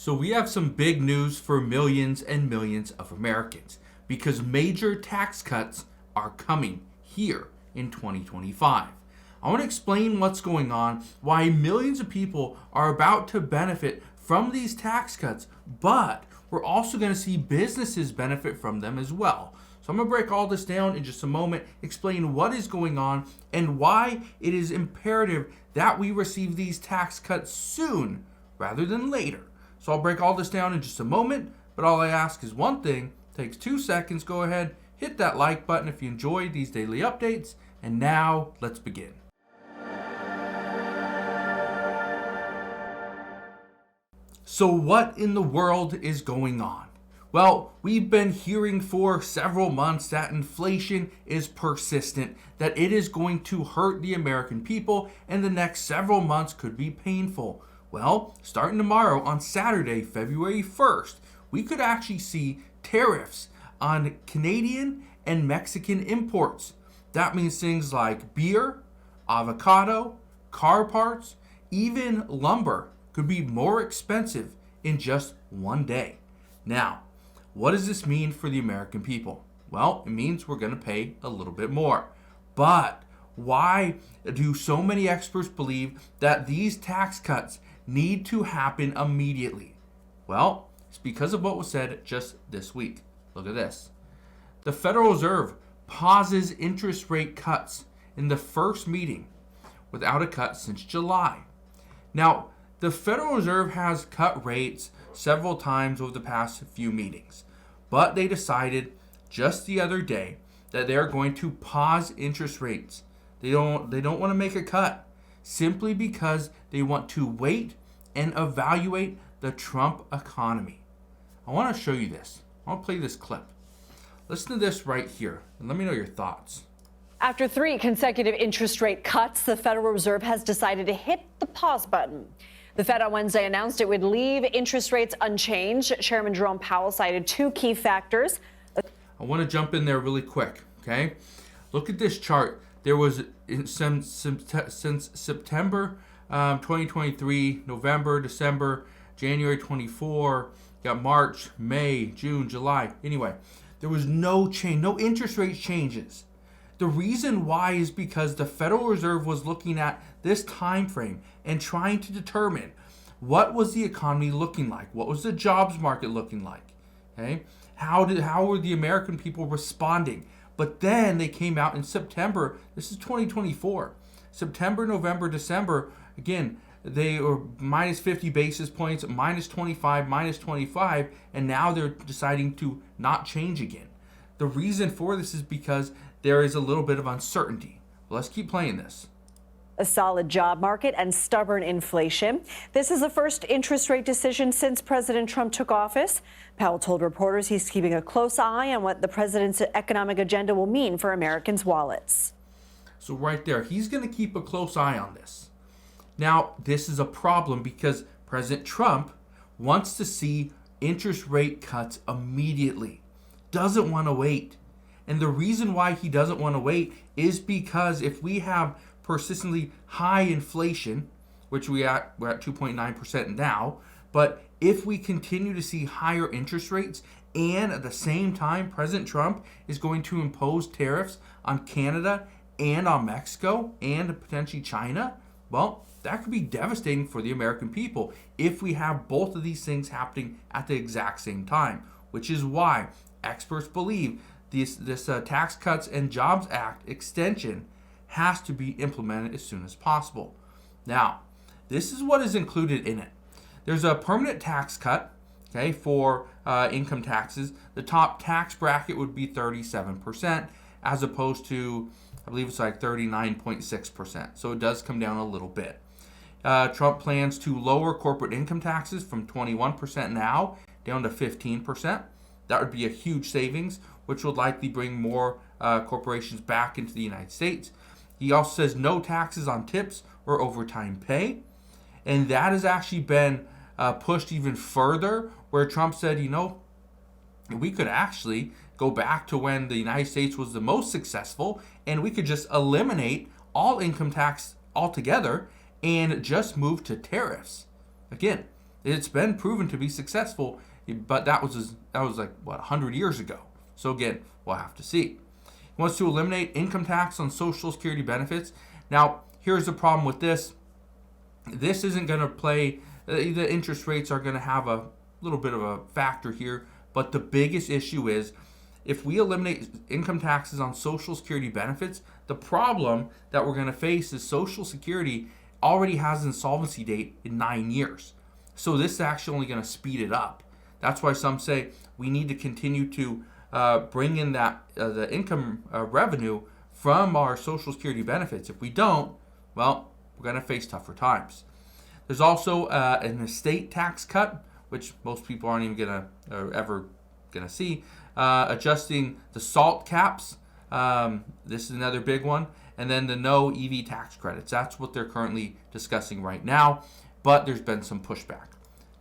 So we have some big news for millions and millions of Americans because major tax cuts are coming here in 2025. I want to explain what's going on, why millions of people are about to benefit from these tax cuts, but we're also going to see businesses benefit from them as well. So I'm going to break all this down in just a moment, explain what is going on and why it is imperative that we receive these tax cuts soon rather than later. So I'll break all this down in just a moment, but all I ask is one thing. It takes 2 seconds. Go ahead, hit that like button if you enjoyed these daily updates. And now let's begin. So what in the world is going on? Well, we've been hearing for several months that inflation is persistent, that it is going to hurt the American people, and the next several months could be painful. Well, starting tomorrow on Saturday, February 1st, we could actually see tariffs on Canadian and Mexican imports. That means things like beer, avocado, car parts, even lumber could be more expensive in just one day. Now, what does this mean for the American people? Well, it means we're going to pay a little bit more. But why do so many experts believe that these tax cuts need to happen immediately? Well, it's because of what was said just this week. Look at this. The Federal Reserve pauses interest rate cuts in the first meeting without a cut since July. Now, the Federal Reserve has cut rates several times over the past few meetings, but they decided just the other day that they're going to pause interest rates. They don't want to make a cut simply because they want to wait and evaluate the Trump economy. I want to show you this. I'll play this clip. Listen to this right here and let me know your thoughts. After 3 consecutive interest rate cuts, the Federal Reserve has decided to hit the pause button. The Fed on Wednesday announced it would leave interest rates unchanged. Chairman Jerome Powell cited 2 key factors. I want to jump in there really quick, okay? Look at this chart. There was since September 2023, November, December, January 24, got March, May, June, July. Anyway, there was no change, no interest rate changes. The reason why is because the Federal Reserve was looking at this time frame and trying to determine what was the economy looking like, what was the jobs market looking like, okay? How were the American people responding? But then they came out in September. This is 2024. September, November, December, again, they were minus 50 basis points, minus 25, minus 25, and now they're deciding to not change again. The reason for this is because there is a little bit of uncertainty. Let's keep playing this. A solid job market and stubborn inflation. This is the first interest rate decision since President Trump took office. Powell told reporters he's keeping a close eye on what the president's economic agenda will mean for Americans' wallets. So right there, he's going to keep a close eye on this. Now, this is a problem because President Trump wants to see interest rate cuts immediately, doesn't want to wait. And the reason why he doesn't want to wait is because if we have persistently high inflation, which we're at 2.9% now, but if we continue to see higher interest rates and at the same time President Trump is going to impose tariffs on Canada and on Mexico and potentially China, well, that could be devastating for the American people if we have both of these things happening at the exact same time, which is why experts believe this Tax Cuts and Jobs Act extension has to be implemented as soon as possible. Now, this is what is included in it. There's a permanent tax cut, okay, for income taxes. The top tax bracket would be 37%, as opposed to, I believe it's like 39.6%. So it does come down a little bit. Trump plans to lower corporate income taxes from 21% now down to 15%. That would be a huge savings, which would likely bring more corporations back into the United States. He also says no taxes on tips or overtime pay. And that has actually been pushed even further, where Trump said, we could actually go back to when the United States was the most successful, and we could just eliminate all income tax altogether and just move to tariffs. Again, It's been proven to be successful, but that was like, what, 100 years ago. So again, we'll have to see. He wants to eliminate income tax on Social Security benefits. Now, here's the problem with this. This isn't going to play, the interest rates are going to have a little bit of a factor here, but the biggest issue is if we eliminate income taxes on Social Security benefits, the problem that we're going to face is Social Security already has an insolvency date in 9 years. So this is actually only going to speed it up. That's why some say we need to continue to bring in that the income revenue from our Social Security benefits. If we don't, well, we're going to face tougher times. There's also an estate tax cut, which most people aren't even going to ever going to see. Adjusting the SALT caps. This is another big one. And then the no EV tax credits. That's what they're currently discussing right now. But there's been some pushback.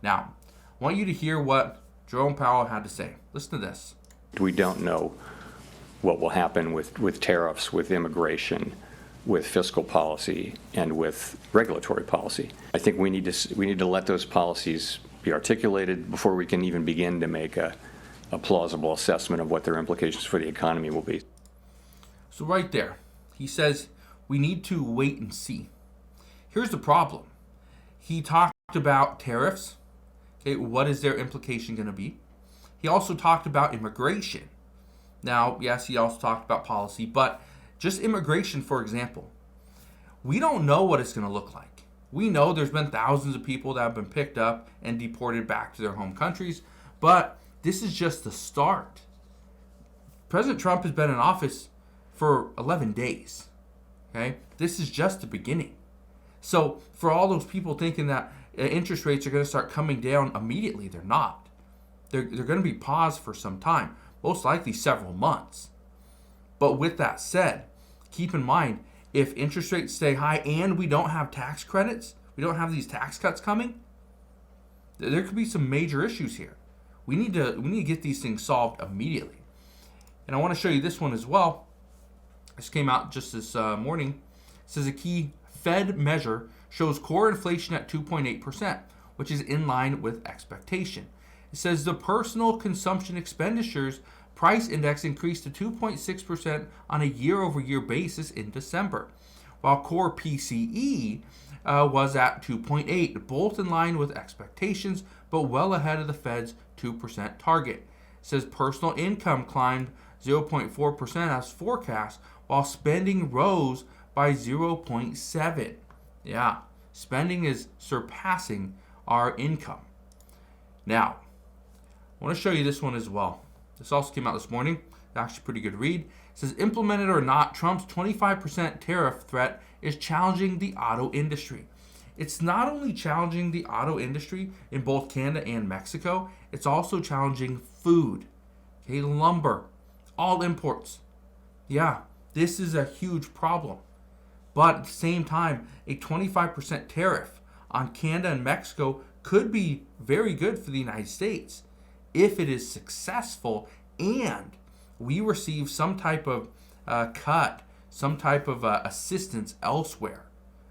Now, I want you to hear what Jerome Powell had to say. Listen to this. We don't know what will happen with tariffs, with immigration, with fiscal policy, and with regulatory policy. I think we need to let those policies be articulated before we can even begin to make a plausible assessment of what their implications for the economy will be. So right there, he says we need to wait and see. Here's the problem. He talked about tariffs. Okay, what is their implication going to be? He also talked about immigration. Now, yes, he also talked about policy, but just immigration, for example. We don't know what it's going to look like. We know there's been thousands of people that have been picked up and deported back to their home countries, but this is just the start. President Trump has been in office for 11 days. Okay? This is just the beginning. So for all those people thinking that interest rates are going to start coming down immediately, they're not. They're going to be paused for some time, most likely several months. But with that said, keep in mind, if interest rates stay high and we don't have tax credits, we don't have these tax cuts coming, there could be some major issues here. We need to get these things solved immediately. And I want to show you this one as well. This came out just this morning. It says a key Fed measure shows core inflation at 2.8%, which is in line with expectation. It says the personal consumption expenditures price index increased to 2.6% on a year-over-year basis in December, while core PCE was at 2.8, both in line with expectations, but well ahead of the Fed's 2% target. It says personal income climbed 0.4% as forecast, while spending rose by 0.7. Yeah, spending is surpassing our income. Now, I want to show you this one as well. This also came out this morning. Actually, pretty good read. It says, implemented or not, Trump's 25% tariff threat is challenging the auto industry. It's not only challenging the auto industry in both Canada and Mexico, it's also challenging food, okay, lumber, all imports. Yeah, this is a huge problem. But at the same time, a 25% tariff on Canada and Mexico could be very good for the United States if it is successful and we receive some type of cut, some type of assistance elsewhere.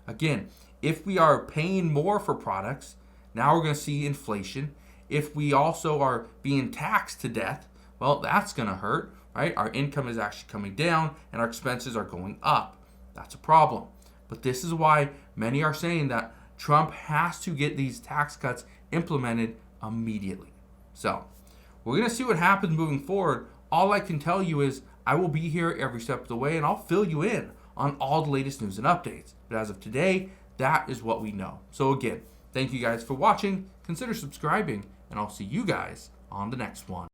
Again, if we are paying more for products, now we're going to see inflation. If we also are being taxed to death, well, that's going to hurt, right? Our income is actually coming down and our expenses are going up. That's a problem. But this is why many are saying that Trump has to get these tax cuts implemented immediately. So we're going to see what happens moving forward. All I can tell you is I will be here every step of the way and I'll fill you in on all the latest news and updates. But as of today, that is what we know. So again, thank you guys for watching. Consider subscribing and I'll see you guys on the next one.